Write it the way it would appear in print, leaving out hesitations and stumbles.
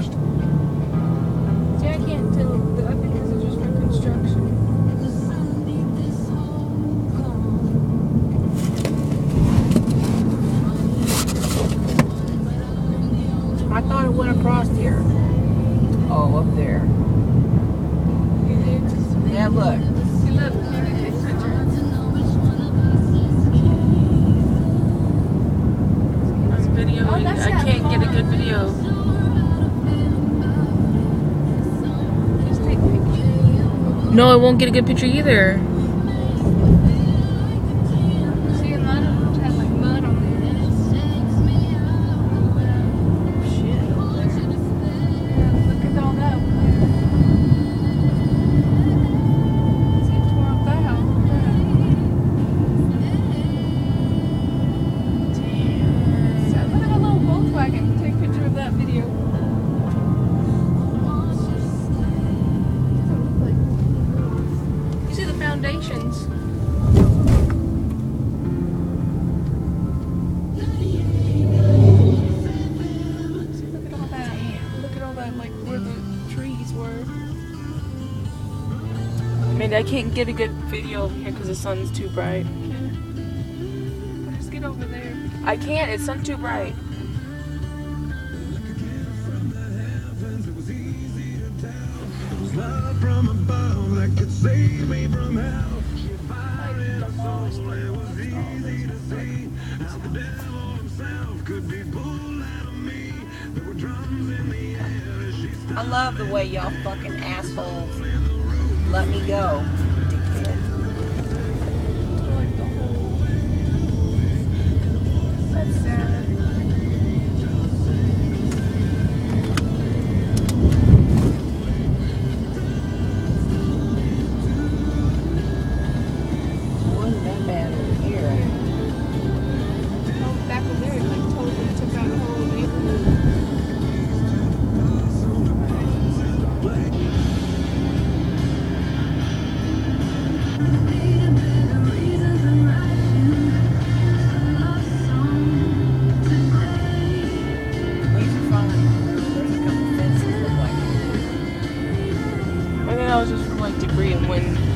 See, I can't tell. I think this is just for construction. I thought it went across here. Oh, up there. Yeah, look. See, look. Maybe take a picture. This video, Oh, that's I that can't get a farm. good video. Just take pictures. No, I won't get a good picture either. See, a lot of them have like mud on there. Shit. Yeah, look at all that over there. See, it tore up that house. So look at that little Volkswagen. Take a picture of that video. Doesn't look like. You see the foundations. See, look at all that. Look at all that, like where the trees were. I mean, I can't get a good video over here because the sun's too bright. But just get over there. I can't, it's sun too bright. Love from above that could save me from hell. Like demolished. It was easy to see how the devil himself could be pulled out of me. There were drums in the air as she I love the way y'all fucking assholes let me go. Dickhead. Like the whole. That's sad. Wasn't that bad over here. Oh, back over there, like totally took out the whole neighborhood. These are fine. There's a couple fences look like I think that was just from like debris and wind.